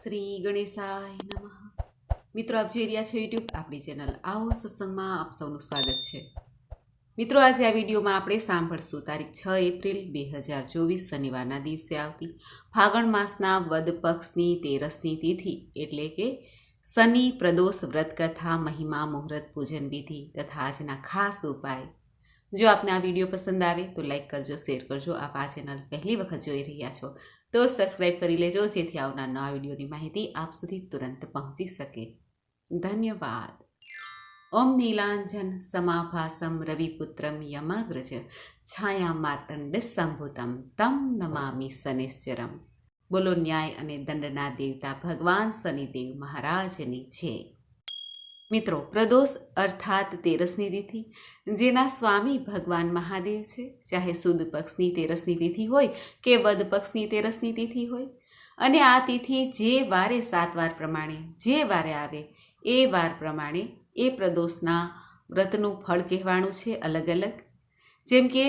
શ્રી ગણેશાય નમઃ. મિત્રો, આપ જોઈ રહ્યા છો યુટ્યુબ આપણી ચેનલ આવો સત્સંગમાં આપ સૌનું સ્વાગત છે. મિત્રો, આજે આ વિડીયોમાં આપણે સાંભળશું તારીખ 6 એપ્રિલ 2024 શનિવારના દિવસે આવતી ફાગણ માસના વદ પક્ષની 13મી તિથિ એટલે કે શનિ પ્રદોષ વ્રત કથા મહિમા મુહૂર્ત પૂજન વિધિ તથા આજના ખાસ ઉપાય. જો આપને આ વિડીયો પસંદ આવે તો લાઈક કરજો, શેર કરજો. આપ આ ચેનલ પહેલી વખત જોઈ રહ્યા છો તો સબસ્ક્રાઈબ કરી લેજો, જેથી આવનાર નવા વિડીયોની માહિતી આપ સુધી તુરંત પહોંચી શકે. ધન્યવાદ. ઓમ નીલાંજન સમાભાસમ રવિપુત્રમ યમાગ્રજ છાયા માર્તંડ સંભુતમ તમ નમામિ શનિશ્ચરમ. બોલો ન્યાય અને દંડના દેવતા ભગવાન શનિદેવ મહારાજની જય. મિત્રો, પ્રદોષ અર્થાત 13મી તિથિ, જેના સ્વામી ભગવાન મહાદેવ છે. ચાહે સુદ પક્ષની 13મી તિથિ હોય કે વદ પક્ષની 13મી તિથિ હોય, અને આ તિથિ જે વારે 7 વાર પ્રમાણે જે વારે આવે એ વાર પ્રમાણે એ પ્રદોષના વ્રતનું ફળ કહેવાનું છે અલગ અલગ. જેમ કે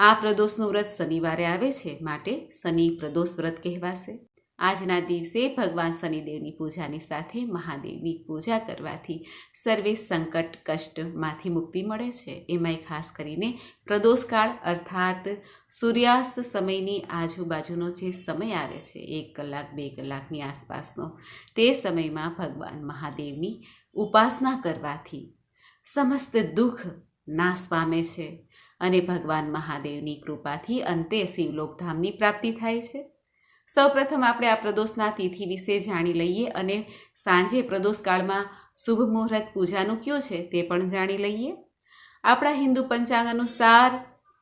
આ પ્રદોષનું વ્રત શનિવારે આવે છે માટે શનિ પ્રદોષ વ્રત કહેવાશે. આજના દિવસે ભગવાન શનિદેવની પૂજાની સાથે મહાદેવની પૂજા કરવાથી સર્વે સંકટ કષ્ટમાંથી મુક્તિ મળે છે. એમાંય ખાસ કરીને પ્રદોષકાળ અર્થાત સૂર્યાસ્ત સમયની આજુબાજુનો જે સમય આવે છે 1 કલાક 2 કલાકની આસપાસનો, તે સમયમાં ભગવાન મહાદેવની ઉપાસના કરવાથી સમસ્ત દુઃખ નાશ પામે છે અને ભગવાન મહાદેવની કૃપાથી અંતે શિવલોકધામની પ્રાપ્તિ થાય છે. સૌપ્રથમ આપણે આ પ્રદોષના તિથિ વિશે જાણી લઈએ અને સાંજે પ્રદોષકાળમાં શુભ મુહૂર્ત પૂજાનું કયું છે તે પણ જાણી લઈએ. આપણા હિન્દુ પંચાંગ અનુસાર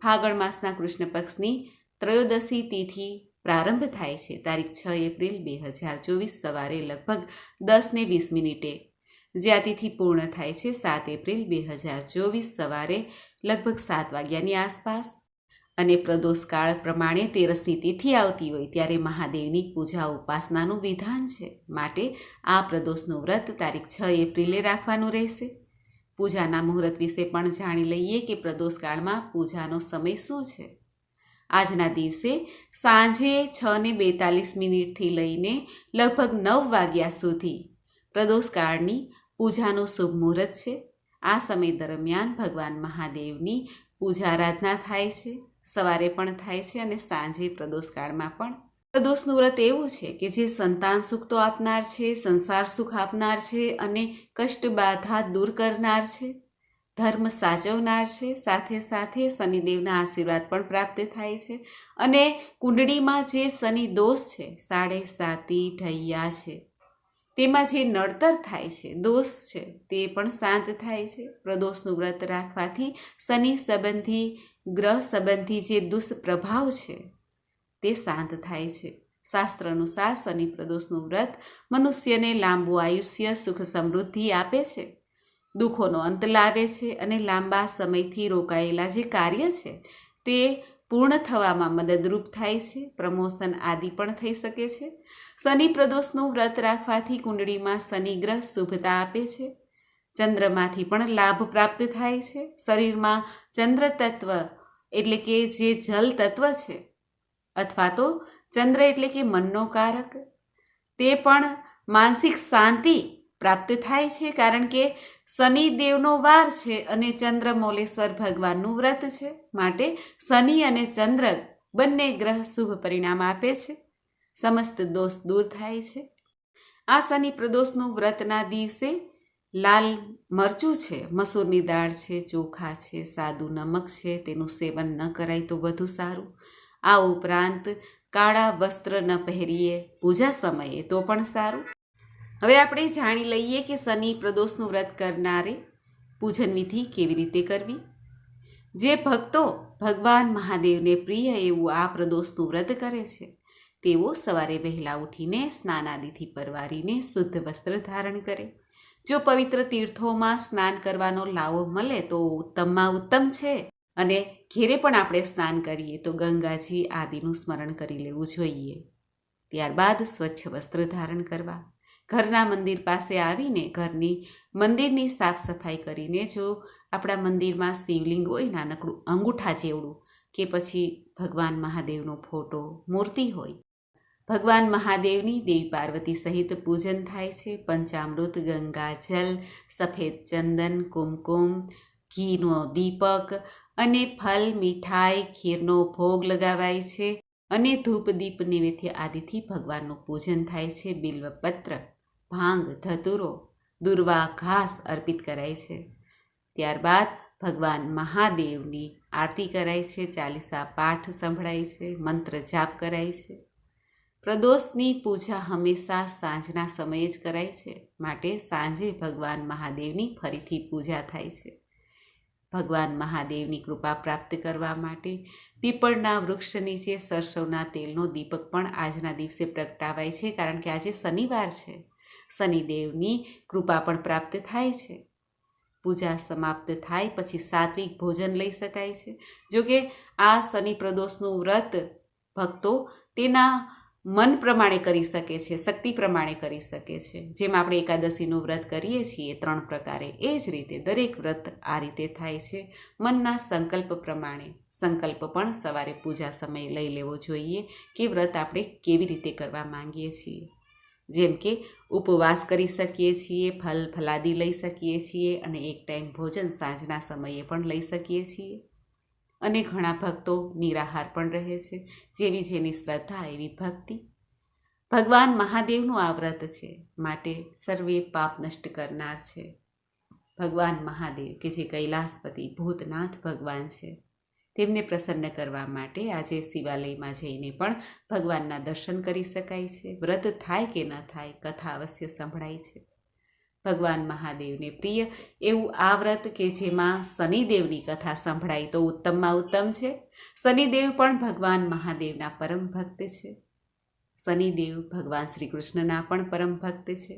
ફાગણ માસના કૃષ્ણ પક્ષની ત્રયોદશી તિથિ પ્રારંભ થાય છે તારીખ 6 એપ્રિલ 2024 સવારે લગભગ 10:20 જે આ તિથિ પૂર્ણ થાય છે 7 એપ્રિલ 2024 સવારે લગભગ 7 વાગ્યાની આસપાસ. અને પ્રદોષકાળ પ્રમાણે 13મી તિથિ આવતી હોય ત્યારે મહાદેવની પૂજા ઉપાસનાનું વિધાન છે, માટે આ પ્રદોષનું વ્રત તારીખ 6 એપ્રિલે રાખવાનું રહેશે. પૂજાના મુહૂર્ત વિશે પણ જાણી લઈએ કે પ્રદોષકાળમાં પૂજાનો સમય શું છે. આજના દિવસે સાંજે 6:42 લઈને લગભગ 9 વાગ્યા સુધી પ્રદોષકાળની પૂજાનું શુભ મુહૂર્ત છે. આ સમય દરમિયાન ભગવાન મહાદેવની પૂજા આરાધના થાય છે. સવારે પણ થાય છે અને સાંજે પ્રદોષકાળમાં પણ. પ્રદોષનું વ્રત એવું છે કે જે સંતાન સુખ તો આપનાર છે, સંસાર સુખ આપનાર છે અને કષ્ટ બાધા દૂર કરનાર છે, ધર્મ સાચવનાર છે. સાથે સાથે શનિદેવના આશીર્વાદ પણ પ્રાપ્ત થાય છે અને કુંડળીમાં જે શનિ દોષ છે, 7.5 ઢૈયા છે, તેમાં જે નડતર થાય છે, દોષ છે, તે પણ શાંત થાય છે. પ્રદોષનું વ્રત રાખવાથી શનિ સંબંધી ગ્રહ સંબંધી જે દુષ્પ્રભાવ છે તે શાંત થાય છે. શાસ્ત્ર અનુસાર શનિ પ્રદોષનું વ્રત મનુષ્યને લાંબુ આયુષ્ય, સુખ સમૃદ્ધિ આપે છે, દુઃખોનો અંત લાવે છે અને લાંબા સમયથી રોકાયેલા જે કાર્ય છે તે પૂર્ણ થવામાં મદદરૂપ થાય છે. પ્રમોશન આદિ પણ થઈ શકે છે. શનિ પ્રદોષનું વ્રત રાખવાથી કુંડળીમાં શનિ ગ્રહ શુભતા આપે છે. ચંદ્રમાંથી પણ લાભ પ્રાપ્ત થાય છે. શરીરમાં ચંદ્ર તત્વ એટલે કે જે જલ તત્વ છે અથવા તો ચંદ્ર એટલે કે મનનો કારક, તે પણ માનસિક શાંતિ પ્રાપ્ત થાય છે, કારણ કે શનિદેવનો વાર છે અને ચંદ્ર મૌલેશ્વર ભગવાનનું વ્રત છે, માટે શનિ અને ચંદ્ર બંને ગ્રહ શુભ પરિણામ આપે છે. સમસ્ત દોષ દૂર થાય છે. આ શનિ પ્રદોષનું વ્રતના દિવસે લાલ મરચું છે, મસૂરની દાળ છે, ચોખા છે, સાદું નમક છે, તેનું સેવન ન કરાય તો વધુ સારું. આ ઉપરાંત કાળા વસ્ત્ર ન પહેરીએ પૂજા સમયે તો પણ સારું. હવે આપણે જાણી લઈએ કે શનિ પ્રદોષનું વ્રત કરનારે પૂજન વિધિ કેવી રીતે કરવી. જે ભક્તો ભગવાન મહાદેવને પ્રિય એવું આ પ્રદોષનું વ્રત કરે છે તેઓ સવારે વહેલા ઉઠીને સ્નાનાદિથી પરવારીને શુદ્ધ વસ્ત્ર ધારણ કરે. જો પવિત્ર તીર્થોમાં સ્નાન કરવાનો લાવો મળે તો ઉત્તમમાં ઉત્તમ છે, અને ઘેરે પણ આપણે સ્નાન કરીએ તો ગંગાજી આદિનું સ્મરણ કરી લેવું જોઈએ. ત્યારબાદ સ્વચ્છ વસ્ત્ર ધારણ કરવા. ઘરના મંદિર પાસે આવીને ઘરની મંદિરની સાફ સફાઈ કરીને, જો આપણા મંદિરમાં શિવલિંગ હોય નાનકડું અંગૂઠા જેવડું, કે પછી ભગવાન મહાદેવનો ફોટો, મૂર્તિ હોય, ભગવાન મહાદેવની દેવી પાર્વતી સહિત પૂજન થાય છે. પંચામૃત, ગંગા જલ, સફેદ ચંદન, કુમકુમ, ઘીનો દીપક અને ફલ, મીઠાઈ, ખીરનો ભોગ લગાવાય છે અને ધૂપ, દીપ, નૈવેદ્ય આદિથી ભગવાનનું પૂજન થાય છે. બિલ્વપત્ર, ભાંગ, ધતુરો, દુર્વા ઘાસ અર્પિત કરાય છે. ત્યારબાદ ભગવાન મહાદેવની આરતી કરાય છે, ચાલીસા પાઠ સંભળાય છે, મંત્ર જાપ કરાય છે. પ્રદોષની પૂજા હંમેશા સાંજના સમયે જ કરાય છે, માટે સાંજે ભગવાન મહાદેવની ફરીથી પૂજા થાય છે. ભગવાન મહાદેવની કૃપા પ્રાપ્ત કરવા માટે પીપળના વૃક્ષ નીચે સરસવના તેલનો દીપક પણ આજના દિવસે પ્રગટાવાય છે, કારણ કે આજે શનિવાર છે. શનિદેવની કૃપા પણ પ્રાપ્ત થાય છે. પૂજા સમાપ્ત થાય પછી સાત્વિક ભોજન લઈ શકાય છે. જોકે આ શનિ પ્રદોષનું વ્રત ભક્તો તેના મન પ્રમાણે કરી શકે છે, શક્તિ પ્રમાણે કરી શકે છે. જેમ આપણે એકાદશીનું વ્રત કરીએ છીએ 3 પ્રકારે, એ જ રીતે દરેક વ્રત આ રીતે થાય છે. મનના સંકલ્પ પ્રમાણે સંકલ્પ પણ સવારે પૂજા સમયે લઈ લેવો જોઈએ કે વ્રત આપણે કેવી રીતે કરવા માંગીએ છીએ. જેમ કે ઉપવાસ કરી શકીએ છીએ, ફલ ફલાદી લઈ શકીએ છીએ અને એક ટાઈમ ભોજન સાંજના સમયે પણ લઈ શકીએ છીએ. અને ઘણા ભક્તો નિરાહાર પણ રહે છે. જેવી જેની શ્રદ્ધા એવી ભક્તિ. ભગવાન મહાદેવનું આ વ્રત છે, માટે સર્વે પાપ નષ્ટ કરનાર છે. ભગવાન મહાદેવ કે જે કૈલાસપતિ ભૂતનાથ ભગવાન છે, તેમને પ્રસન્ન કરવા માટે આજે શિવાલયમાં જઈને પણ ભગવાનના દર્શન કરી શકાય છે. વ્રત થાય કે ન થાય, કથા અવશ્ય સંભળાય છે. ભગવાન મહાદેવને પ્રિય એવું આ વ્રત કે જેમાં શનિદેવની કથા સંભળાય તો ઉત્તમમાં ઉત્તમ છે. શનિદેવ પણ ભગવાન મહાદેવના પરમ ભક્ત છે. શનિદેવ ભગવાન શ્રી કૃષ્ણના પણ પરમ ભક્ત છે.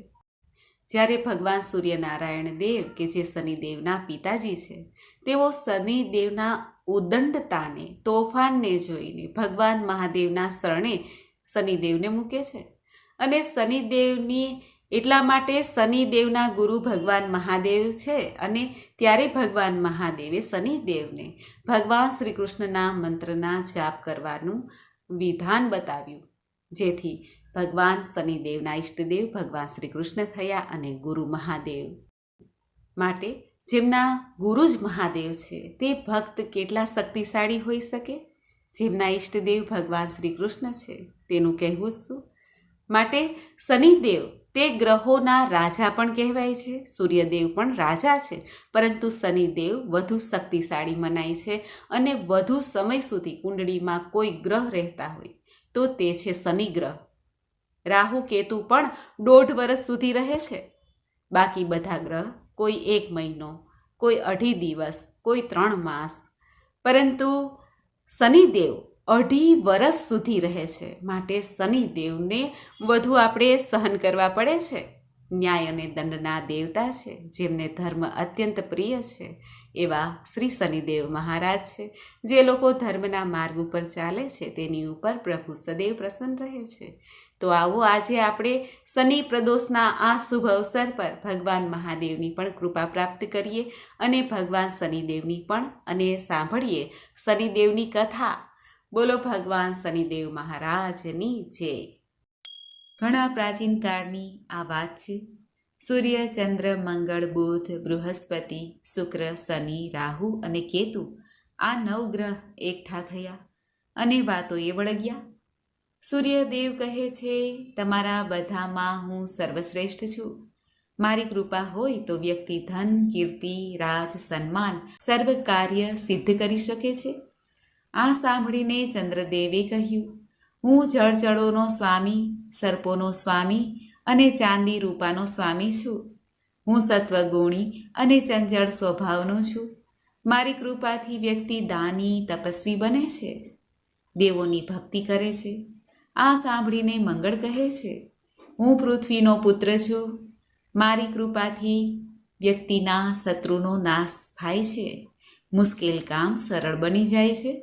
જ્યારે ભગવાન સૂર્યનારાયણ દેવ કે જે શનિદેવના પિતાજી છે, તેઓ શનિદેવના ઉદંડતાને, તોફાનને જોઈને ભગવાન મહાદેવના શરણે શનિદેવને મૂકે છે. અને શનિદેવની એટલા માટે શનિદેવના ગુરુ ભગવાન મહાદેવ છે. અને ત્યારે ભગવાન મહાદેવે શનિદેવને ભગવાન શ્રી કૃષ્ણના મંત્રના જાપ કરવાનું વિધાન બતાવ્યું, જેથી ભગવાન શનિદેવના ઈષ્ટદેવ ભગવાન શ્રી કૃષ્ણ થયા અને ગુરુ મહાદેવ. માટે જેમના ગુરુ જ મહાદેવ છે, તે ભક્ત કેટલા શક્તિશાળી હોઈ શકે. જેમના ઈષ્ટદેવ ભગવાન શ્રી કૃષ્ણ છે, તેનું કહેવું જ શું. માટે શનિદેવ તે ગ્રહોના રાજા પણ કહેવાય છે. સૂર્યદેવ પણ રાજા છે, પરંતુ શનિદેવ વધુ શક્તિશાળી મનાય છે. અને વધુ સમય સુધી કુંડળીમાં કોઈ ગ્રહ રહેતા હોય તો તે છે શનિ ગ્રહ. રાહુ કેતુ પણ 1.5 વર્ષ સુધી રહે છે. બાકી બધા ગ્રહ કોઈ 1 મહિનો, કોઈ 2.5 દિવસ, કોઈ 3 માસ, પરંતુ શનિદેવ 2.5 વર્ષ સુધી રહે છે. માટે શનિદેવને વધુ આપણે સહન કરવા પડે છે. ન્યાય અને દંડના દેવતા છે, જેમને ધર્મ અત્યંત પ્રિય છે, એવા શ્રી શનિદેવ મહારાજ છે. જે લોકો ધર્મના માર્ગ ઉપર ચાલે છે, તેની ઉપર પ્રભુ સદૈવ પ્રસન્ન રહે છે. તો આવો આજે આપણે શનિ પ્રદોષના આ શુભ અવસર પર ભગવાન મહાદેવની પણ કૃપા પ્રાપ્ત કરીએ અને ભગવાન શનિદેવની પણ અને સાંભળીએ શનિદેવની કથા. બોલો ભગવાન શનિદેવ મહારાજની જય. ઘણા પ્રાચીન કાળની આ વાત છે. સૂર્ય, ચંદ્ર, મંગળ, બુધ, બૃહસ્પતિ, શુક્ર, શનિ, રાહુ અને કેતુ આ 9 ગ્રહ એકઠા થયા અને વાતોએ વળગ્યા. સૂર્યદેવ કહે છે, તમારા બધામાં હું સર્વશ્રેષ્ઠ છું. મારી કૃપા હોય તો વ્યક્તિ ધન, કીર્તિ, રાજ, સન્માન સર્વ કાર્ય સિદ્ધ કરી શકે છે. આ સાંભળીને ચંદ્રદેવે કહ્યું, હું જળચળોનો સ્વામી, સર્પોનો સ્વામી અને ચાંદી રૂપાનો સ્વામી છું. હું સત્વગુણી અને ચંચળ સ્વભાવનો છું. મારી કૃપાથી વ્યક્તિ દાની, તપસ્વી બને છે, દેવોની ભક્તિ કરે છે. આ સાંભળીને મંગળ કહે છે, હું પૃથ્વીનો પુત્ર છું. મારી કૃપાથી વ્યક્તિના શત્રુનો નાશ થાય છે. મુશ્કેલ કામ સરળ બની જાય છે.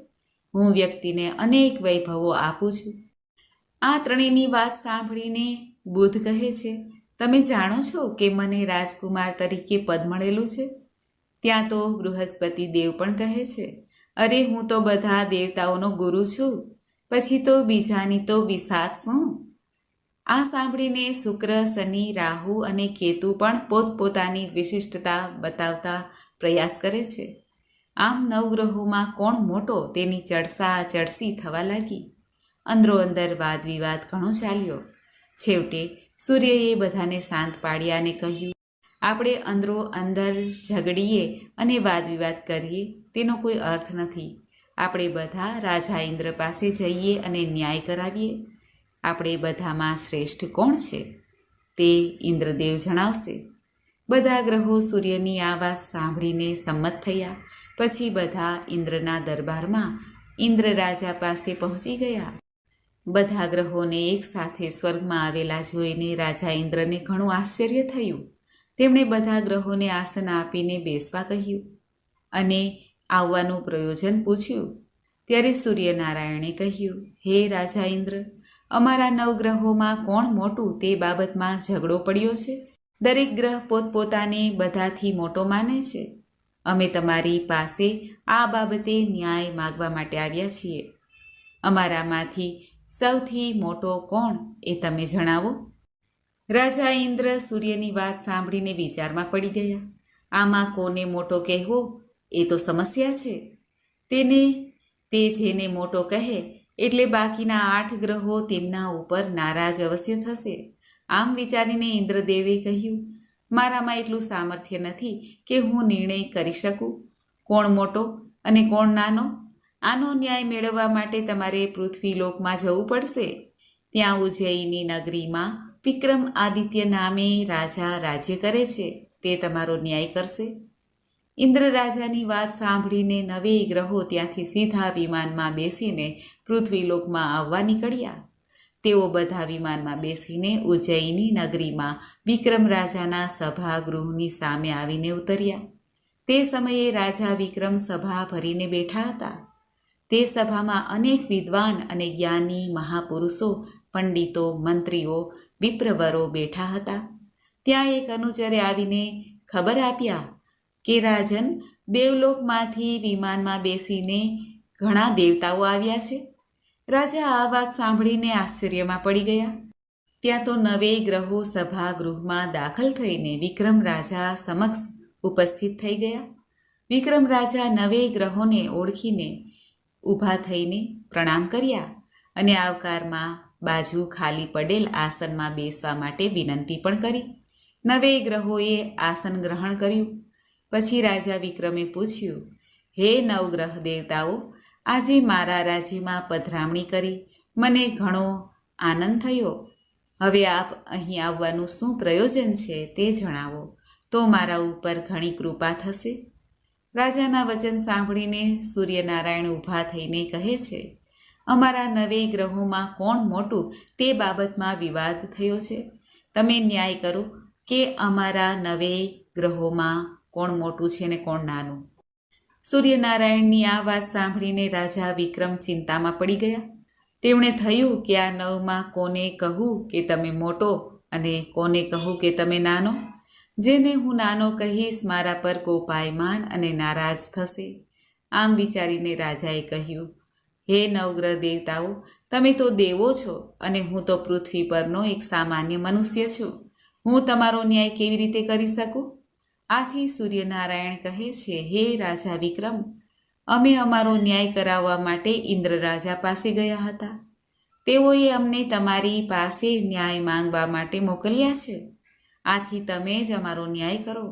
હું વ્યક્તિને અનેક વૈભવો આપું છું. આ ત્રણેયની વાત સાંભળીને બુધ કહે છે, તમે જાણો છો કે મને રાજકુમાર તરીકે પદ મળેલું છે. ત્યાં તો બૃહસ્પતિ દેવ પણ કહે છે, અરે હું તો બધા દેવતાઓનો ગુરુ છું. પછી તો બીજાની તો વિસાત શું. આ સાંભળીને શુક્ર, શનિ, રાહુ અને કેતુ પણ પોતપોતાની વિશિષ્ટતા બતાવતા પ્રયાસ કરે છે. આમ નવગ્રહોમાં કોણ મોટો તેની ચડસી થવા લાગી. અંદરોઅંદર વાદ વિવાદ ઘણો ચાલ્યો. છેવટે સૂર્યએ બધાને શાંત પાડ્યા અને કહ્યું, આપણે અંદરોઅંદર ઝઘડીએ અને વાદ વિવાદ કરીએ તેનો કોઈ અર્થ નથી. આપણે બધા રાજા ઇન્દ્ર પાસે જઈએ અને ન્યાય કરાવીએ. આપણે બધામાં શ્રેષ્ઠ કોણ છે તે ઇન્દ્રદેવ જણાવશે. બધા ગ્રહો સૂર્યની આ વાત સાંભળીને સંમત થયા. પછી બધા ઇન્દ્રના દરબારમાં ઇન્દ્ર રાજા પાસે પહોંચી ગયા. બધા ગ્રહોને એક સાથે સ્વર્ગમાં આવેલા જોઈને રાજા ઇન્દ્રને ઘણું આશ્ચર્ય થયું. તેમણે બધા ગ્રહોને આસન આપીને બેસવા કહ્યું અને આવવાનું પ્રયોજન પૂછ્યું. ત્યારે સૂર્યનારાયણે કહ્યું, હે રાજા ઇન્દ્ર, અમારા નવગ્રહોમાં કોણ મોટું તે બાબતમાં ઝઘડો પડ્યો છે. દરેક ગ્રહ પોતપોતાને બધાથી મોટો માને છે. અમે તમારી પાસે આ બાબતે ન્યાય માગવા માટે આવ્યા છીએ. અમારામાંથી સૌથી મોટો કોણ એ તમે જણાવો. રાજા ઇન્દ્ર સૂર્યની વાત સાંભળીને વિચારમાં પડી ગયા. આમાં કોને મોટો કહેવો એ તો સમસ્યા છે. તે જેને મોટો કહે એટલે બાકીના 8 ગ્રહો તેમના ઉપર નારાજ અવશ્ય થશે. આમ વિચારીને ઇન્દ્રદેવે કહ્યું, મારામાં એટલું સામર્થ્ય નથી કે હું નિર્ણય કરી શકું કોણ મોટો અને કોણ નાનો. આનો ન્યાય મેળવવા માટે તમારે પૃથ્વીલોકમાં જવું પડશે. ત્યાં ઉજ્જૈની નગરીમાં વિક્રમ આદિત્ય નામે રાજા રાજ્ય કરે છે. તે તમારો ન્યાય કરશે. ઇન્દ્ર રાજાની વાત સાંભળીને 9 ગ્રહો ત્યાંથી સીધા વિમાનમાં બેસીને પૃથ્વીલોકમાં આવવા નીકળ્યા. તેઓ બધા વિમાનમાં બેસીને ઉજ્જૈની નગરીમાં વિક્રમ રાજાના સભાગૃહની સામે આવીને ઉતર્યા. તે સમયે રાજા વિક્રમ સભા ભરીને બેઠા હતા. તે સભામાં અનેક વિદ્વાન અને જ્ઞાની મહાપુરુષો, પંડિતો, મંત્રીઓ, વિપ્રવરો બેઠા હતા. ત્યાં એક અનુચરે આવીને ખબર આપ્યા કે રાજન, દેવલોકમાંથી વિમાનમાં બેસીને ઘણા દેવતાઓ આવ્યા છે. રાજા આ વાત સાંભળીને આશ્ચર્યમાં પડી ગયા. ત્યાં તો 9 ગ્રહો સભાગૃહમાં દાખલ થઈને વિક્રમ રાજા સમક્ષ ઉપસ્થિત થઈ ગયા. વિક્રમ રાજા 9 ગ્રહોને ઓળખીને ઊભા થઈને પ્રણામ કર્યા અને આવકારમાં બાજુ ખાલી પડેલ આસનમાં બેસવા માટે વિનંતી પણ કરી. 9 ગ્રહોએ આસન ગ્રહણ કર્યું. પછી રાજા વિક્રમે પૂછ્યું, હે નવગ્રહ દેવતાઓ, આજે મારા રાજ્યમાં પધરામણી કરી મને ઘણો આનંદ થયો. હવે આપ અહીં આવવાનું શું પ્રયોજન છે તે જણાવો તો મારા ઉપર ઘણી કૃપા થશે. રાજાના વચન સાંભળીને સૂર્યનારાયણ ઊભા થઈને કહે છે, અમારા 9 ગ્રહોમાં કોણ મોટું તે બાબતમાં વિવાદ થયો છે. તમે ન્યાય કરો કે અમારા 9 ગ્રહોમાં કોણ મોટું છે ને કોણ નાનું. સૂર્યનારાયણની આ વાત સાંભળીને રાજા વિક્રમ ચિંતામાં પડી ગયા. તેમણે થયું કે આ 9માં કોને કહું કે તમે મોટો અને કોને કહું કે તમે નાનો. જેને હું નાનો કહીશ મારા પર કોપાયમાન અને નારાજ થશે. આમ વિચારીને રાજાએ કહ્યું, હે નવગ્રહ દેવતાઓ, તમે તો દેવો છો અને હું તો પૃથ્વી પરનો એક સામાન્ય મનુષ્ય છું. હું તમારો ન્યાય કેવી રીતે કરી શકું? આથી સૂર્યનારાયણ કહે છે, હે રાજા વિક્રમ, અમે અમારો ન્યાય કરાવવા માટે ઇન્દ્ર રાજા પાસે ગયા હતા. તેઓએ અમને તમારી પાસે ન્યાય માંગવા માટે મોકલ્યા છે. આથી તમે જ અમારો ન્યાય કરો.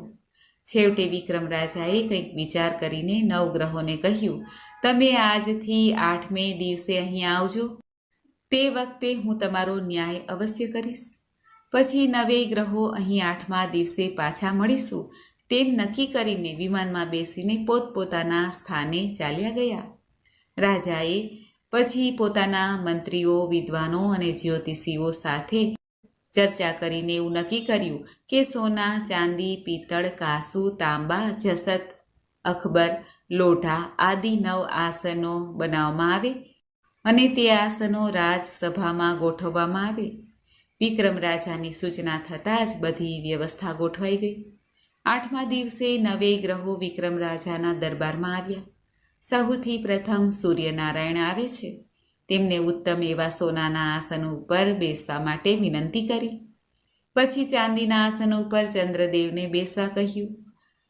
છેવટે વિક્રમ રાજાએ કંઈક વિચાર કરીને 9 ગ્રહોને કહ્યું, તમે આજથી 8મે દિવસે અહીં આવજો. તે વખતે હું તમારો ન્યાય અવશ્ય કરીશ. પછી 9 ગ્રહો અહીં 8મા દિવસે પાછા મળીશું તેમ નક્કી કરીને વિમાનમાં બેસીને પોતપોતાના સ્થાને ચાલ્યા ગયા. રાજાએ પછી પોતાના મંત્રીઓ, વિદ્વાનો અને જ્યોતિષીઓ સાથે ચર્ચા કરીને એવું નક્કી કર્યું કે સોના, ચાંદી, પિત્તળ, કાંસુ, તાંબા, જસત, અખબર, લોઢા આદિ 9 આસનો બનાવવામાં આવે અને તે આસનો રાજસભામાં ગોઠવવામાં આવે. વિક્રમ રાજાની સૂચના થતાં જ બધી વ્યવસ્થા ગોઠવાઈ ગઈ. 8મા દિવસે 9 ગ્રહો વિક્રમ રાજાના દરબારમાં આવ્યા. સૌથી પ્રથમ સૂર્યનારાયણ આવે છે. તેમને ઉત્તમ એવા સોનાના આસન ઉપર બેસવા માટે વિનંતી કરી. પછી ચાંદીના આસન ઉપર ચંદ્રદેવને બેસવા કહ્યું.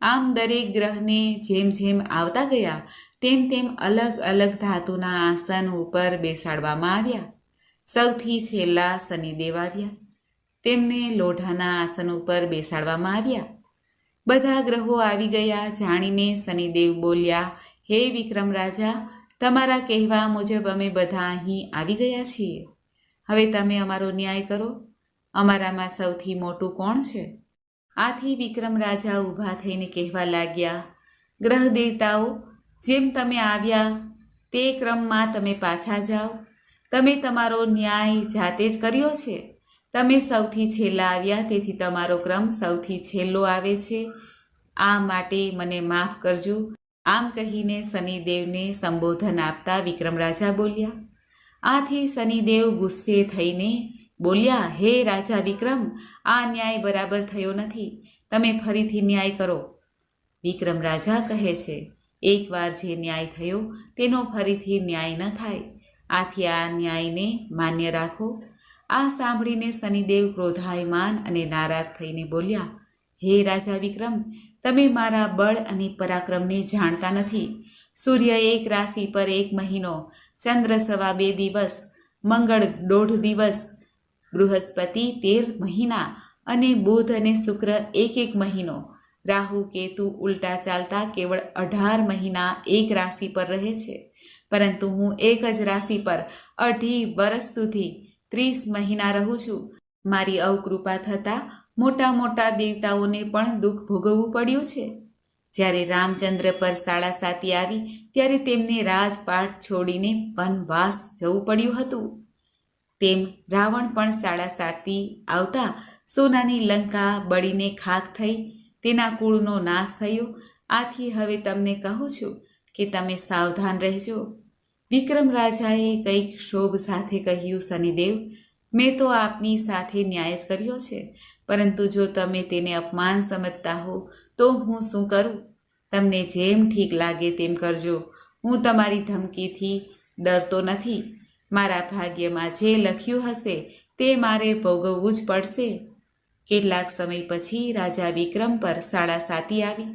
આમ દરેક ગ્રહને જેમ જેમ આવતા ગયા તેમ તેમ અલગ અલગ ધાતુના આસન ઉપર બેસાડવામાં આવ્યા. સૌથી છેલ્લા શનિદેવ આવ્યા. તેમને લોઢાના આસન ઉપર બેસાડવામાં આવ્યા. બધા ગ્રહો આવી ગયા જાણીને શનિદેવ બોલ્યા, હે વિક્રમ રાજા, તમારા કહેવા મુજબ અમે બધા અહીં આવી ગયા છીએ. હવે તમે અમારો ન્યાય કરો. અમારામાં સૌથી મોટું કોણ છે? આથી વિક્રમ રાજા ઊભા થઈને કહેવા લાગ્યા, ગ્રહ દેવતાઓ, જેમ તમે આવ્યા તે ક્રમમાં તમે પાછા જાઓ. તમે તમારો ન્યાય જાતે જ કર્યો છે. તમે સૌથી છેલ્લા આવ્યા, તેથી તમારો ક્રમ સૌથી છેલ્લો આવે છે. આ માટે મને માફ કરજો. આમ કહીને શનિદેવને સંબોધન આપતા વિક્રમ રાજા બોલ્યા. આથી શનિદેવ ગુસ્સે થઈને બોલ્યા, હે રાજા વિક્રમ, આ ન્યાય બરાબર થયો નથી. તમે ફરીથી ન્યાય કરો. વિક્રમ રાજા કહે છે, એકવાર જે ન્યાય થયો તેનો ફરીથી ન્યાય ન થાય. આથી આ ન્યાયને માન્ય રાખો. આ સાંભળીને શનિદેવ ક્રોધાયમાન અને નારાજ થઈને બોલ્યા, હે રાજા વિક્રમ, તમે મારા બળ અને પરાક્રમને જાણતા નથી. સૂર્ય 1 રાશિ પર 1 મહિનો, ચંદ્ર 2.25 દિવસ, મંગળ 1.5 દિવસ, બૃહસ્પતિ 13 મહિના અને બુધ અને શુક્ર 1 મહિનો, રાહુ કેતુ ઉલટા ચાલતા કેવળ 18 મહિના એક રાશિ પર રહે છે. પરંતુ હું એક જ રાશિ પર 2.5 વર્ષ સુધી 30 મહિના રહું છું. મારી અવકૃપા થતાં મોટા મોટા દેવતાઓને પણ દુઃખ ભોગવવું પડ્યું છે. જ્યારે રામચંદ્ર પર 7.5 આવી ત્યારે તેમને રાજપાટ છોડીને વનવાસ જવું પડ્યું હતું. તેમ રાવણ પણ 7.5 આવતા સોનાની લંકા બળીને ખાખ થઈ, તેના કુળનો નાશ થયો. આથી હવે તમને કહું છું કે તમે સાવધાન રહેજો. વિક્રમ રાજાએ કંઈક ક્ષોભ સાથે કહ્યું, શનિદેવ, મેં તો આપની સાથે ન્યાય જ કર્યો છે, પરંતુ જો તમે તેને અપમાન સમજતા હો તો હું શું કરું? તમને જેમ ઠીક લાગે તેમ કરજો. હું તમારી ધમકીથી ડરતો નથી. મારા ભાગ્યમાં જે લખ્યું હશે તે મારે ભોગવવું જ પડશે. કેટલાક સમય પછી રાજા વિક્રમ પર 7.5 આવી.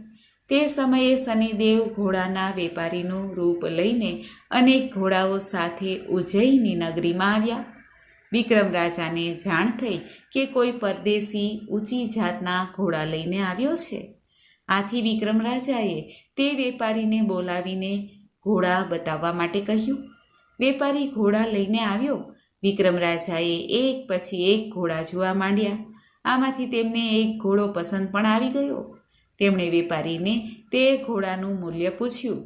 તે સમયે શનિદેવ ઘોડાના વેપારીનું રૂપ લઈને અનેક ઘોડાઓ સાથે ઉજ્જૈની નગરીમાં આવ્યા. વિક્રમ રાજાને જાણ થઈ કે કોઈ પરદેશી ઊંચી જાતના ઘોડા લઈને આવ્યો છે. આથી વિક્રમ રાજાએ તે વેપારીને બોલાવીને ઘોડા બતાવવા માટે કહ્યું. વેપારી ઘોડા લઈને આવ્યો. વિક્રમ રાજાએ એક પછી એક ઘોડા જોવા માંડ્યા. આમાંથી તેમને એક ઘોડો પસંદ પણ આવી ગયો. તેમણે વેપારીને તે ઘોડાનું મૂલ્ય પૂછ્યું.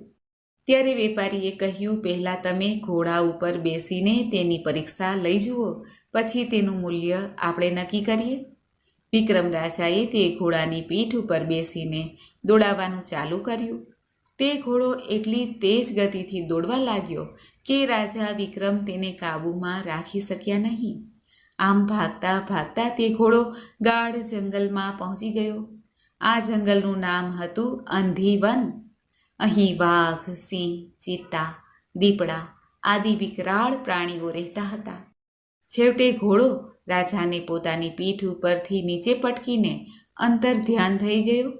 ત્યારે વેપારીએ કહ્યું, પહેલાં તમે ઘોડા ઉપર બેસીને તેની પરીક્ષા લઈ જુઓ, પછી તેનું મૂલ્ય આપણે નક્કી કરીએ. વિક્રમ રાજાએ તે ઘોડાની પીઠ ઉપર બેસીને દોડાવવાનું ચાલુ કર્યું. તે ઘોડો એટલી તેજ ગતિથી દોડવા લાગ્યો કે રાજા વિક્રમ તેને કાબૂમાં રાખી શક્યા નહીં. આમ ભાગતા ભાગતા તે ઘોડો ગાઢ જંગલમાં પહોંચી ગયો. આ જંગલનું નામ હતું અંધી વન. અહીં વાઘ, સિંહ, ચિત્તા, દીપડા આદિ વિકરાળ પ્રાણીઓ રહેતા હતા. છેવટે ઘોડો રાજાને પોતાની પીઠ ઉપરથી નીચે પટકીને અંતર ધ્યાન થઈ ગયો.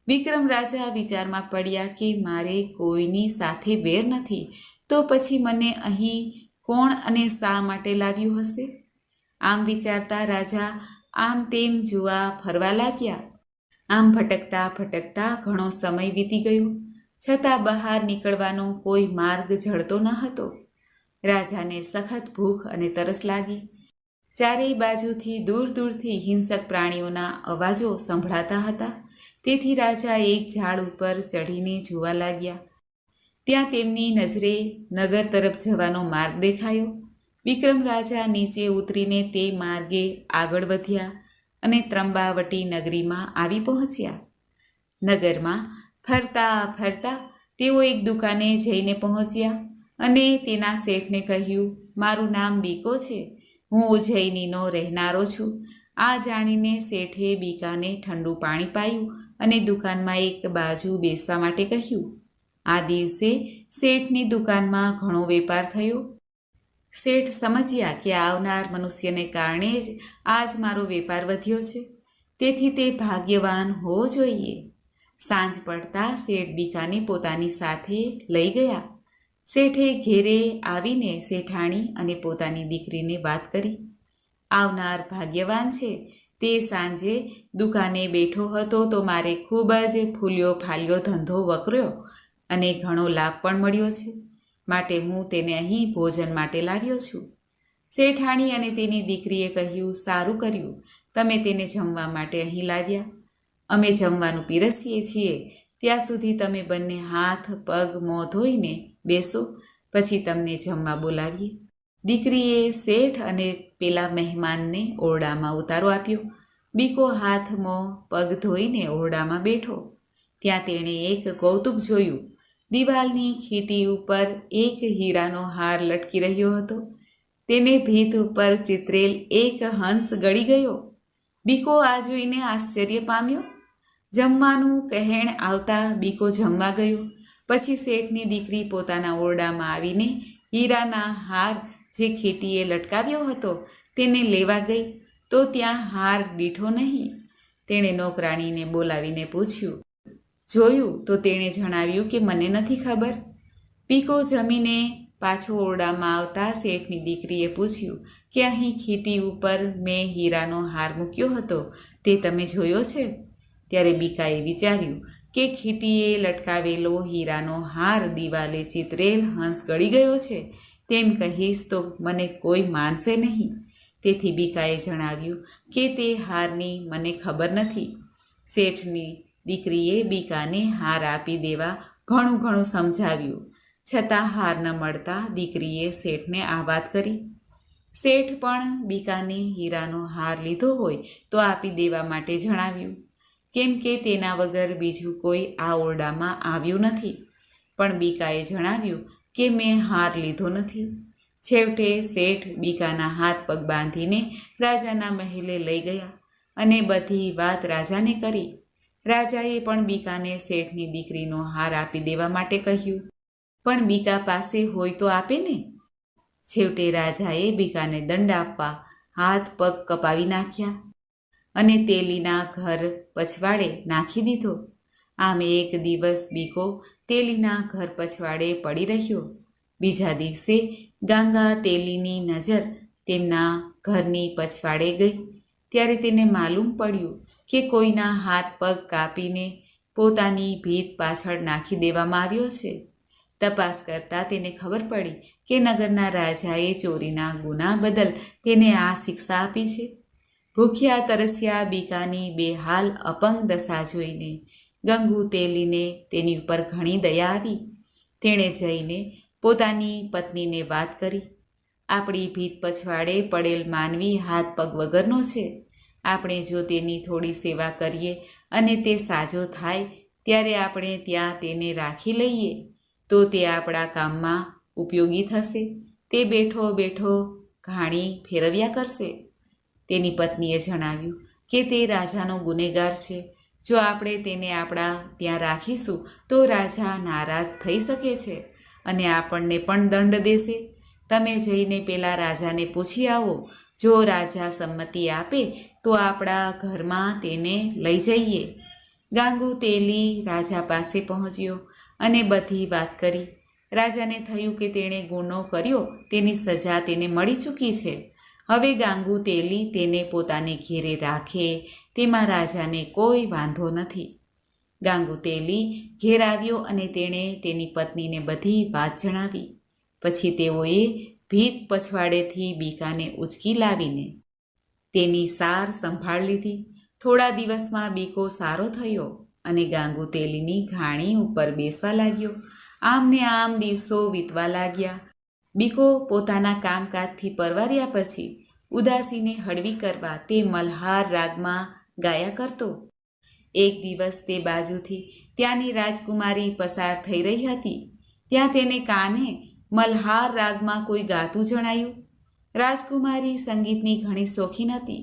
વિક્રમ રાજા વિચારમાં પડ્યા કે મારે કોઈની સાથે વેર નથી, તો પછી મને અહીં કોણ અને શા માટે લાવ્યું હશે? આમ વિચારતા રાજા આમ તેમ જોવા ફરવા લાગ્યા. આમ ભટકતા ભટકતા ઘણો સમય વીતી ગયો, છતાં બહાર નીકળવાનો કોઈ માર્ગ જડતો ન હતો. રાજાને સખત ભૂખ અને તરસ લાગી. ચારેય બાજુથી દૂર દૂરથી હિંસક પ્રાણીઓના અવાજો સંભળાતા હતા. તેથી રાજા એક ઝાડ ઉપર ચઢીને જોવા લાગ્યા. ત્યાં તેમની નજરે નગર તરફ જવાનો માર્ગ દેખાયો. વિક્રમ રાજા નીચે ઉતરીને તે માર્ગે આગળ વધ્યા અને ત્રંબાવટી નગરીમાં આવી પહોંચ્યા. નગરમાં ફરતા ફરતા તેઓ એક દુકાને જઈને પહોંચ્યા અને તેના શેઠને કહ્યું, મારું નામ બીકો છે, હું ઉજ્જૈનીનો રહેનારો છું. આ જાણીને શેઠે બીકાને ઠંડુ પાણી પાયું અને દુકાનમાં એક બાજુ બેસવા માટે કહ્યું. આ દિવસે શેઠની દુકાનમાં ઘણો વેપાર થયો. શેઠ સમજ્યા કે આવનાર મનુષ્યને કારણે જ આજ મારો વેપાર વધ્યો છે, તેથી તે ભાગ્યવાન હોવો જોઈએ. સાંજ પડતા શેઠ બીકાને પોતાની સાથે લઈ ગયા. શેઠે ઘેરે આવીને શેઠાણી અને પોતાની દીકરીને વાત કરી. આવનાર ભાગ્યવાન છે. તે સાંજે દુકાને બેઠો હતો તો મારે ખૂબ જ ફૂલ્યો ફાલ્યો ધંધો વકર્યો અને ઘણો લાભ પણ મળ્યો છે, માટે હું તેને અહીં ભોજન માટે લાવ્યો છું. શેઠાણી અને તેની દીકરીએ કહ્યું, સારું કર્યું, તમે તેને જમવા માટે અહીં લાવ્યા. અમે જમવાનું પીરસીએ છીએ, ત્યાં સુધી તમે બંને હાથ પગ મોં ધોઈને બેસો, પછી તમને જમવા બોલાવીએ. દીકરીએ શેઠ અને પેલા મહેમાનને ઓરડામાં ઉતારો આપ્યો. બીકો હાથ મોં પગ ધોઈને ઓરડામાં બેઠો. ત્યાં તેણે એક કૌતુક જોયું. દિવાલની ખીટી ઉપર એક હીરાનો હાર લટકી રહ્યો હતો. તેને ભીત ઉપર ચિતરેલ એક હંસ ગળી ગયો. બીકો આ જોઈને આશ્ચર્ય પામ્યો. જમવાનું કહેણ આવતા બીકો જમવા ગયો. પછી શેઠની દીકરી પોતાના ઓરડામાં આવીને હીરાના હાર જે ખીટીએ લટકાવ્યો હતો તેને લેવા ગઈ, તો ત્યાં હાર દીઠો નહીં. તેણે નોકરાણીને બોલાવીને પૂછ્યું. જોયું તો તેણે જણાવ્યું કે મને નથી ખબર. બીકો જમીને પાછો ઓરડામાં આવતા શેઠની દીકરીએ પૂછ્યું કે અહીં ખીટી ઉપર મેં હીરાનો હાર મૂક્યો હતો, તે તમે જોયો છે? ત્યારે બીકાએ વિચાર્યું કે ખીટીએ લટકાવેલો હીરાનો હાર દિવાલે ચિતરેલ હંસ ગળી ગયો છે, તેમ કહીશ તો મને કોઈ માનશે નહીં. તેથી બીકાએ જણાવ્યું કે તે હારની મને ખબર નથી. શેઠની દીકરીએ બીકાને હાર આપી દેવા ઘણું સમજાવ્યું, છતાં હાર ન મળતા દીકરીએ શેઠને આ વાત કરી. શેઠ પણ બીકાને હીરાનો હાર લીધો હોય તો આપી દેવા માટે જણાવ્યું, કેમ કે તેના વગર બીજું કોઈ આ ઓરડામાં આવ્યું નથી. પણ બીકાએ જણાવ્યું કે મેં હાર લીધો નથી. છેવટે શેઠ બીકાના હાથ પગ બાંધીને રાજાના મહેલે લઈ ગયા અને બધી વાત રાજાને કરી. રાજાએ પણ બીકાને શેઠની દીકરીનો હાર આપી દેવા માટે કહ્યું, પણ બીકા પાસે હોય તો આપે ને. છેવટે રાજાએ બીકાને દંડ આપવા હાથ પગ કપાવી નાખ્યા અને તેલીના ઘર પછવાડે નાખી દીધો. આમ એક દિવસ બીકો તેલીના ઘર પછવાડે પડી રહ્યો. બીજા દિવસે ગાંગા તેલીની નજર તેમના ઘરની પછવાડે ગઈ. ત્યારે તેને માલુમ પડ્યું કે કોઈના હાથ પગ કાપીને પોતાની ભીત પાછળ નાખી દેવામાં આવ્યો છે. તપાસ કરતાં તેને ખબર પડી કે નગરના રાજાએ ચોરીના ગુના બદલ તેને આ શિક્ષા આપી છે. ભૂખ્યા તરસ્યા બીકાની બેહાલ અપંગ દશા જોઈને ગંગુ તેલીને તેની ઉપર ઘણી દયા આવી. તેણે જઈને પોતાની પત્નીને વાત કરી. આપણી ભીત પછવાડે પડેલ માનવી હાથ પગ વગરનો છે. આપણે જો તેની થોડી સેવા કરીએ અને તે સાજો થાય ત્યારે આપણે ત્યાં તેને રાખી લઈએ તો તે આપણા કામમાં ઉપયોગી થશે. તે બેઠો બેઠો ઘાણી ફેરવ્યા કરશે. તેની પત્નીએ જણાવ્યું કે તે રાજાનો ગુનેગાર છે. જો આપણે તેને આપણા ત્યાં રાખીશું તો રાજા નારાજ થઈ શકે છે અને આપણને પણ દંડ દેશે. તમે જઈને પેલા રાજાને પૂછી આવો. જો રાજા સંમતિ આપે તો આપણા ઘરમાં તેને લઈ જઈએ. ગાંગુ તેલી રાજા પાસે પહોંચ્યો અને બધી વાત કરી. રાજાને થયું કે તેણે ગુનો કર્યો તેની સજા તેને મળી ચૂકી છે. હવે ગાંગુ તેલી તેને પોતાને ઘેરે રાખે તેમાં રાજાને કોઈ વાંધો નથી. ગાંગુ તેલી ઘેર આવ્યો અને તેણે તેની પત્નીને બધી વાત જણાવી. પછી તેઓએ ભીત પછવાડેથી બીકાને ઉચકી લાવીને તેની સાર સંભાળ લીધી. થોડા દિવસમાં બીકો સારો થયો અને ગાંગુ તેલીની ઘાણી ઉપર બેસવા લાગ્યો. આમ ને આમ દિવસો વીતવા લાગ્યા. બીકો પોતાના કામકાજથી પરવાર્યા પછી ઉદાસીને હળવી કરવા તે મલ્હાર રાગમાં ગાયા કરતો. એક દિવસ તે બાજુથી ત્યાંની રાજકુમારી પસાર થઈ રહી હતી. ત્યાં તેને કાને મલ્હાર રાગમાં કોઈ ગાતું જણાયું. રાજકુમારી સંગીતની ઘણી શોખીન હતી.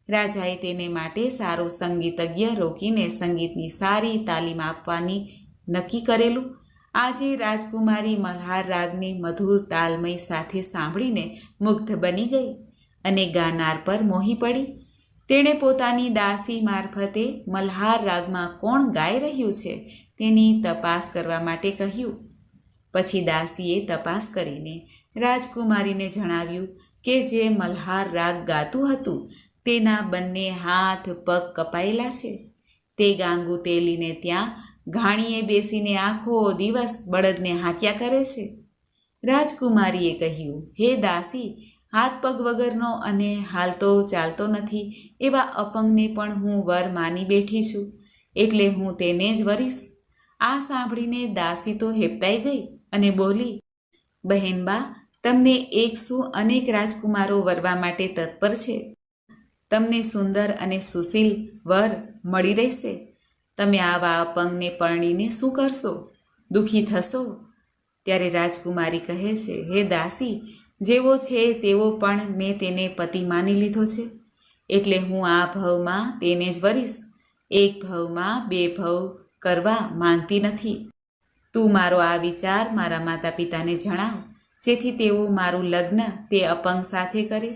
રાજાએ તેને માટે સારો સંગીતજ્ઞ રોકીને સંગીતની સારી તાલીમ આપવાની નક્કી કરેલું. આજે રાજકુમારી મલ્હાર રાગની મધુર તાલમય સાથે સાંભળીને મુગ્ધ બની ગઈ અને ગાનાર પર મોહી પડી. તેણે પોતાની દાસી મારફતે મલ્હાર રાગમાં કોણ ગાઈ રહ્યું છે તેની તપાસ કરવા માટે કહ્યું. પછી દાસીએ તપાસ કરીને રાજકુમારીને જણાવ્યું કે જે મલ્હાર રાગ ગાતું હતું તેના બંને હાથ પગ કપાયેલા છે. તે ગાંગુ તેલીને ત્યાં ઘાણીએ બેસીને આખો દિવસ બળદને હાંક્યા કરે છે. રાજકુમારીએ કહ્યું, હે દાસી, હાથ પગ વગરનો અને હાલતો ચાલતો નથી એવા અપંગને પણ હું વર માની બેઠી છું, એટલે હું તેને જ વરીશ. આ સાંભળીને દાસી તો હેપતાઈ ગઈ અને બોલી, બહેનબા, તમને એક શું અનેક રાજકુમારો વરવા માટે તત્પર છે. તમને સુંદર અને સુશીલ વર મળી રહેશે. તમે આવા અપંગને પરણીને શું કરશો? દુઃખી થશો? ત્યારે રાજકુમારી કહે છે, હે દાસી, જેવો છે તેવો પણ મેં તેને પતિ માની લીધો છે, એટલે હું આ ભવમાં તેને જ વરીશ. એક ભવમાં બે ભવ કરવા માંગતી નથી. તું મારો આ વિચાર મારા માતા પિતાને જણાવ, જેથી તેઓ મારું લગ્ન તે અપંગ સાથે કરે.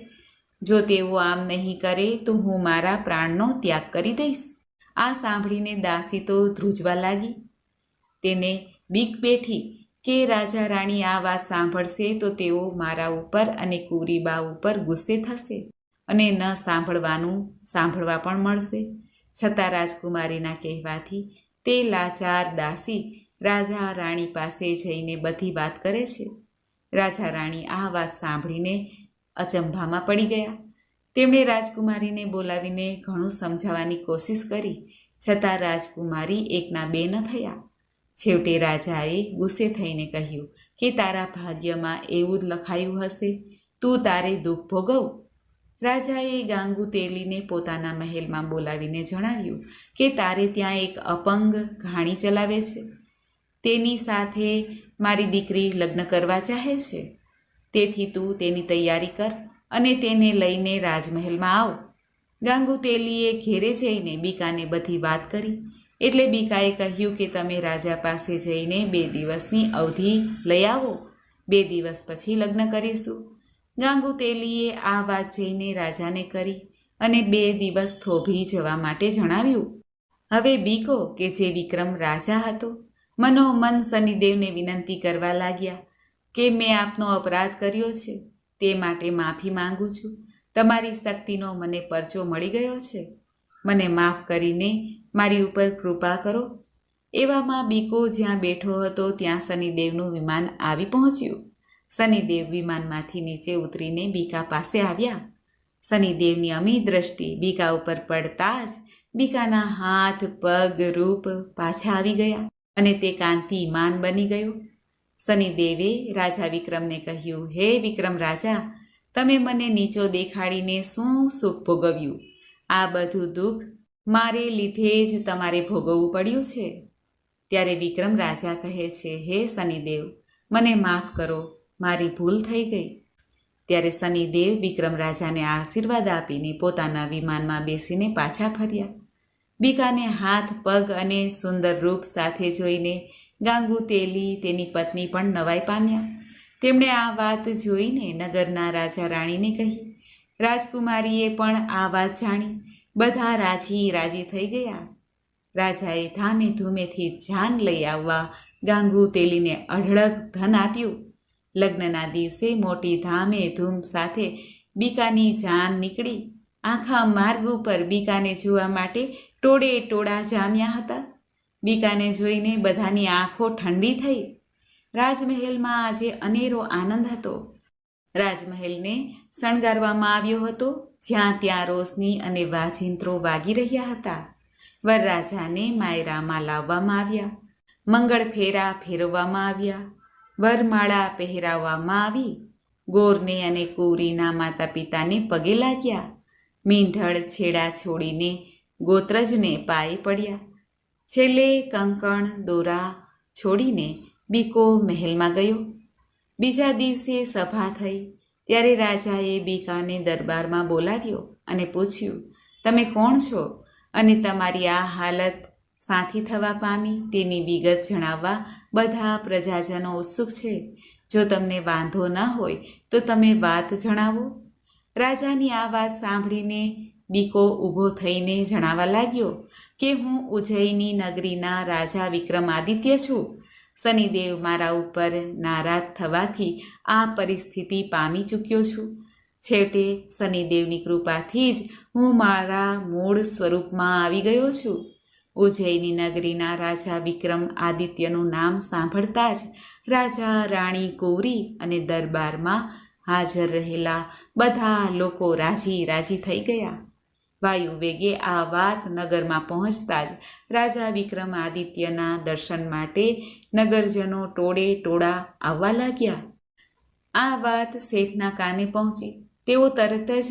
જો તેઓ આમ નહીં કરે તો હું મારા પ્રાણનો ત્યાગ કરી દઈશ. આ સાંભળીને દાસી તો ધ્રુજવા લાગી. તેને બીક બેઠી કે રાજા રાણી આ વાત સાંભળશે તો તેઓ મારા ઉપર અને કુંવરીબા ઉપર ગુસ્સે થશે અને ન સાંભળવાનું સાંભળવા પણ મળશે. છતાં રાજકુમારીના કહેવાથી તે લાચાર દાસી રાજા રાણી પાસે જઈને બધી વાત કરે છે. રાજા રાણી આ વાત સાંભળીને અચંભામાં પડી ગયા. તેમણે રાજકુમારીને બોલાવીને ઘણું સમજાવવાની કોશિશ કરી, છતાં રાજકુમારી એકના બે ન થયા. છેવટે રાજાએ ગુસ્સે થઈને કહ્યું કે તારા ભાગ્યમાં એવું જ લખાયું હશે, તું તારે દુઃખ ભોગવ. રાજાએ ગાંગુ તેલીને પોતાના મહેલમાં બોલાવીને જણાવ્યું કે તારે ત્યાં એક અપંગ ઘાણી ચલાવે છે. તેની સાથે મારી દીકરી લગ્ન કરવા ચાહે છે. તેથી તું તેની તૈયારી કર અને તેને લઈને રાજમહેલમાં આવ. ગાંગુ તેલીએ ઘેરે જઈને બીકાને બધી વાત કરી. એટલે બીકાએ કહ્યું કે તમે રાજા પાસે જઈને 2 દિવસની અવધિ લઈ આવો. 2 દિવસ પછી લગ્ન કરીશું. ગાંગુ તેલીએ આ વાત જઈને રાજાને કરી અને 2 દિવસ થોભી જવા માટે જણાવ્યું. હવે બીકો કે જે વિક્રમ રાજા હતો મનોમન શનિદેવને વિનંતી કરવા લાગ્યા કે મેં આપનો અપરાધ કર્યો છે, તે માટે માફી માંગુ છું. તમારી શક્તિનો મને પરચો મળી ગયો છે. મને માફ કરીને મારી ઉપર કૃપા કરો. એવામાં બીકો જ્યાં બેઠો હતો ત્યાં શનિદેવનું વિમાન આવી પહોંચ્યું. શનિદેવ વિમાનમાંથી નીચે ઉતરીને બીકા પાસે આવ્યા. શનિદેવની અમી દ્રષ્ટિ બીકા ઉપર પડતા જ બીકાના હાથ પગ રૂપ પાછા આવી ગયા અને તે કાંતિમાન બની ગયો. શનિદેવે રાજા વિક્રમને કહ્યું, હે વિક્રમ રાજા, તમે મને નીચો દેખાડીને શું સુખ ભોગવ્યું? આ બધું દુઃખ મારે લીધે જ તમારે ભોગવવું પડ્યું છે. ત્યારે વિક્રમ રાજા કહે છે, હે શનિદેવ, મને માફ કરો, મારી ભૂલ થઈ ગઈ. ત્યારે શનિદેવ વિક્રમ રાજાને આશીર્વાદ આપીને પોતાના વિમાનમાં બેસીને પાછા ફર્યા. બીકાને હાથ પગ અને સુંદર રૂપ સાથે જોઈને ગાંગુ તેલી તેની પત્ની પણ નવાઈ પામ્યા. તેમણે આ વાત જોઈને નગરના રાજા રાણીને કહી. રાજકુમારીએ પણ આ વાત જાણી. બધા રાજી થઈ ગયા. રાજાએ ધામે ધૂમેથી જાન લઈ આવવા ગાંગુ તેલીને અઢળક ધન આપ્યું. લગ્નના દિવસે મોટી ધામે ધૂમ સાથે બીકાની જાન નીકળી. આખા માર્ગ ઉપર બીકાને જોવા માટે ટોળે ટોળા જામ્યા હતા. બીકાને જોઈને બધાની આંખો ઠંડી થઈ. રાજમહેલમાં આજે અનેરો આનંદ હતો. રાજમહેલને શણગારવામાં આવ્યો હતો. જ્યાં ત્યાં રોશની અને વાજિંત્રો વાગી રહ્યા હતા. વરરાજાને માયરામાં લાવવામાં આવ્યા. મંગળ ફેરા ફેરવવામાં આવ્યા. વરમાળા પહેરાવવામાં આવી. ગોરને અને કુંવરીના માતા પિતાને પગે લાગ્યા. મીંઢળ છેડા છોડીને ગોત્રજને પાયે પડ્યા. છેલ્લે કંકણ દોરા છોડીને બીકો મહેલમાં ગયો. બીજા દિવસે સભા થઈ. ત્યારે રાજાએ બીકાને દરબારમાં બોલાવ્યો અને પૂછ્યું, તમે કોણ છો અને તમારી આ હાલત સાથી થવા પામી તેની વિગત જણાવવા બધા પ્રજાજનો ઉત્સુક છે. જો તમને વાંધો ન હોય તો તમે વાત જણાવો. રાજાની આ વાત સાંભળીને બીકો ઊભો થઈને જણાવવા લાગ્યો કે હું ઉજ્જૈની નગરીના રાજા વિક્રમાદિત્ય છું. શનિદેવ મારા ઉપર નારાજ થવાથી આ પરિસ્થિતિ પામી ચૂક્યો છું. છેવટે શનિદેવની કૃપાથી જ હું મારા મૂળ સ્વરૂપમાં આવી ગયો છું. ઉજ્જૈની નગરીના રાજા વિક્રમ આદિત્યનું નામ સાંભળતા જ રાજા, રાણી, કુંવરી અને દરબારમાં હાજર રહેલા બધા લોકો રાજી થઈ ગયા. વાયુ વેગે આ વાત નગરમાં પહોંચતા જ રાજા વિક્રમાદિત્યના દર્શન માટે નગરજનો ટોળે ટોળા આવવા લાગ્યા. આ વાત શેઠના કાને પહોંચી. તેઓ તરત જ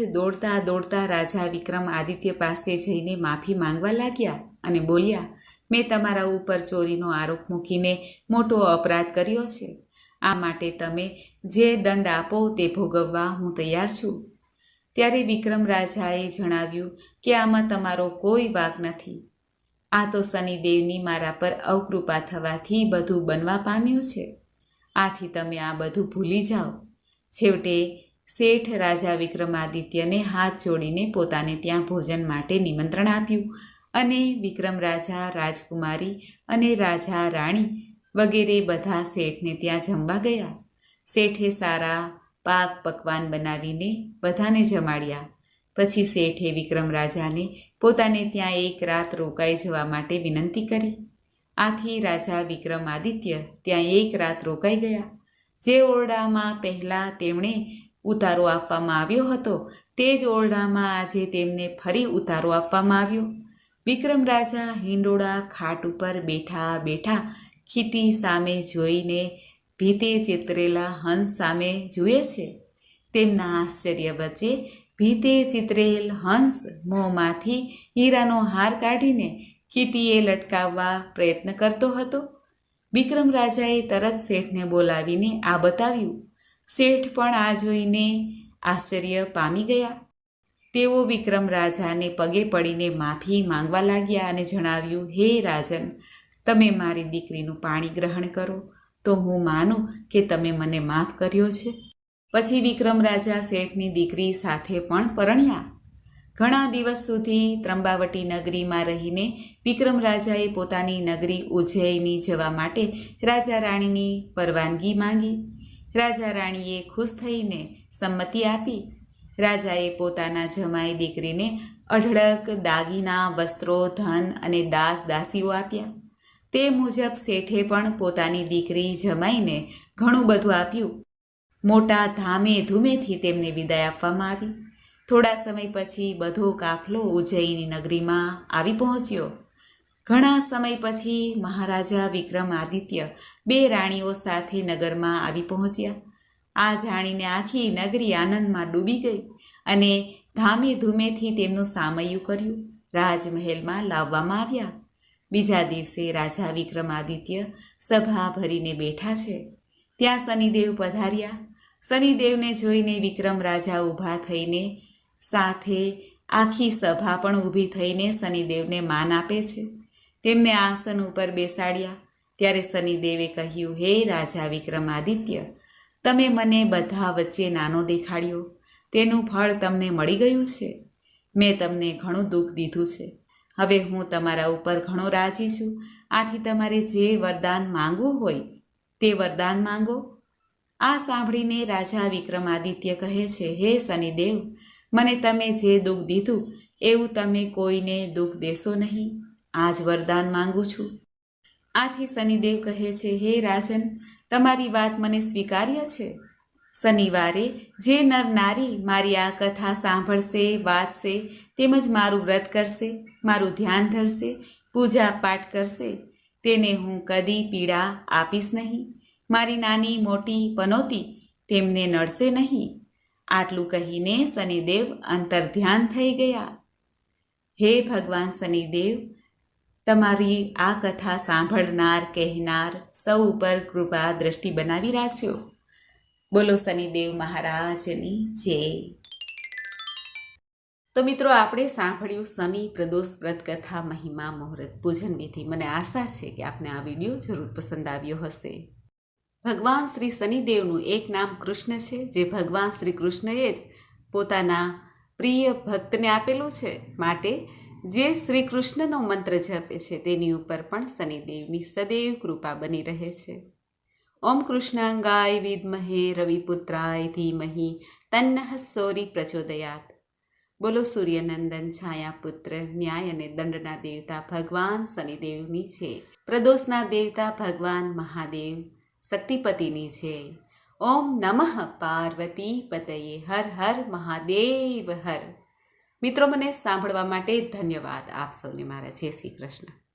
દોડતા રાજા વિક્રમાદિત્ય પાસે જઈને માફી માંગવા લાગ્યા અને બોલ્યા, મેં તમારા ઉપર ચોરીનો આરોપ મૂકીને મોટો અપરાધ કર્યો છે. આ માટે તમે જે દંડ આપો તે ભોગવવા હું તૈયાર છું. ત્યારે વિક્રમ રાજાએ જણાવ્યું કે આમાં તમારો કોઈ વાંક નથી. આ તો શનિદેવની મારા પર અવકૃપા થવાથી બધું બનવા પામ્યું છે. આથી તમે આ બધું ભૂલી જાઓ. છેવટે શેઠ રાજા વિક્રમાદિત્યને હાથ જોડીને પોતાને ત્યાં ભોજન માટે નિમંત્રણ આપ્યું અને વિક્રમ રાજા, રાજકુમારી અને રાજા, રાણી વગેરે બધા શેઠને ત્યાં જમવા ગયા. શેઠે સારા પાક પકવાન બનાવીને બધાને જમાડ્યા. પછી શેઠે વિક્રમ રાજાને પોતાને ત્યાં એક રાત રોકાઈ જવા માટે વિનંતી કરી. આથી રાજા વિક્રમાદિત્ય ત્યાં એક રાત રોકાઈ ગયા. જે ઓરડામાં પહેલાં તેમણે ઉતારો આપવામાં આવ્યો હતો તે જ ઓરડામાં આજે તેમને ફરી ઉતારો આપવામાં આવ્યો. વિક્રમ રાજા હિંડોળા ખાટ ઉપર બેઠા ખીટી સામે જોઈને ભીતે ચિતરેલા હંસ સામે જુએ છે. તેમના આશ્ચર્ય વચ્ચે ભીતે ચિતરેલ હંસ મોંમાંથી હીરાનો હાર કાઢીને ખીટીએ લટકાવવા પ્રયત્ન કરતો હતો. વિક્રમ રાજાએ તરત શેઠને બોલાવીને આ બતાવ્યું. શેઠ પણ આ જોઈને આશ્ચર્ય પામી ગયા. તેઓ વિક્રમ રાજાને પગે પડીને માફી માંગવા લાગ્યા અને જણાવ્યું, હે રાજન, તમે મારી દીકરીનું પાણી ગ્રહણ કરો તો હું માનું કે તમે મને માફ કર્યો છે. પછી વિક્રમ રાજા શેઠની દીકરી સાથે પણ પરણ્યા. ઘણા દિવસ સુધી ત્રંબાવટી નગરીમાં રહીને વિક્રમ રાજાએ પોતાની નગરી ઉજ્જૈની જવા માટે રાજા રાણીની પરવાનગી માંગી. રાજા રાણીએ ખુશ થઈને સંમતિ આપી. રાજાએ પોતાના જમાઈ દીકરીને અઢળક દાગીના, વસ્ત્રો, ધન અને દાસીઓ આપ્યા. તે મુજબ શેઠે પણ પોતાની દીકરી જમાઈને ઘણું બધું આપ્યું. મોટા ધામે ધૂમેથી તેમને વિદાય આપવામાં આવી. થોડા સમય પછી બધો કાફલો ઉજ્જૈની નગરીમાં આવી પહોંચ્યો. ઘણા સમય પછી મહારાજા વિક્રમાદિત્ય 2 રાણીઓ સાથે નગરમાં આવી પહોંચ્યા. આ જાણીને આખી નગરી આનંદમાં ડૂબી ગઈ અને ધામે ધૂમેથી તેમનું સામૈયું કર્યું રાજમહેલમાં લાવવામાં આવ્યા. બીજા દિવસે રાજા વિક્રમાદિત્ય સભા ભરીને બેઠા છે. ત્યાં શનિદેવ પધાર્યા. શનિદેવને જોઈને વિક્રમ રાજા ઊભા થઈને સાથે આખી સભા પણ ઊભી થઈને શનિદેવને માન આપે છે. તેમને આસન ઉપર બેસાડ્યા. ત્યારે શનિદેવે કહ્યું, હે રાજા વિક્રમાદિત્ય, તમે મને બધા વચ્ચે નાનો દેખાડ્યો. તેનું ફળ તમને મળી ગયું છે. મેં તમને ઘણું દુઃખ દીધું છે. હવે હું તમારા ઉપર ઘણો રાજી છું. આથી તમારે જે વરદાન માંગવું હોય તે વરદાન માંગો. આ સાંભળીને રાજા વિક્રમાદિત્ય કહે છે, હે શનિદેવ, મને તમે જે દુઃખ દીધું એવું તમે કોઈને દુઃખ દેશો નહીં. આ જ વરદાન માંગુ છું. આથી શનિદેવ કહે છે, હે રાજન, તમારી વાત મને સ્વીકાર્ય છે. શનિવારે જે નર નારી મારી આ કથા સાંભળશે, વાંચશે, તેમજ મારું વ્રત કરશે, મારું ધ્યાન ધરશે, પૂજા પાઠ કરશે, તેને હું કદી પીડા આપીશ નહીં. મારી નાની મોટી પનોતી તેમને નડશે નહીં. આટલું કહીને શનિદેવ અંતર્ધ્યાન થઈ ગયા. હે ભગવાન શનિદેવ, તમારી આ કથા સાંભળનાર, કહેનાર સૌ ઉપર કૃપા દ્રષ્ટિ બનાવી રાખજો. બોલો શનિદેવ મહારાજની જય. તો તો મિત્રો આપણે સાંભળ્યું શનિ પ્રદોષ વ્રત કથા મહિમા મુહૂર્ત પૂજન વિધિ. મને આશા છે કે આપને આ વિડીયો જરૂર પસંદ આવ્યો હશે. ભગવાન શ્રી શનિદેવનું એક નામ કૃષ્ણ છે, જે ભગવાન શ્રી કૃષ્ણએ જ પોતાના પ્રિય ભક્તને આપેલું છે. માટે જે શ્રી કૃષ્ણનો મંત્ર જપે છે તેની ઉપર પણ શનિદેવની સદૈવ કૃપા બની રહે છે. ઓમ કૃષ્ણાંગાય વિદ્મહે રવિપુત્રાય ધીમહિ તન્નઃ સૌરી પ્રચોદયાત. બોલો સૂર્યનંદન છાયાપુત્ર ન્યાય અને દંડના દેવતા ભગવાન શનિદેવની છે. પ્રદોષના દેવતા ભગવાન મહાદેવ શક્તિપતિની છે. ઓમ નમઃ પાર્વતી પતયે. હર હર મહાદેવ હર. મિત્રો, મને સાંભળવા માટે ધન્યવાદ. આપ સૌને મારા જય શ્રી કૃષ્ણ.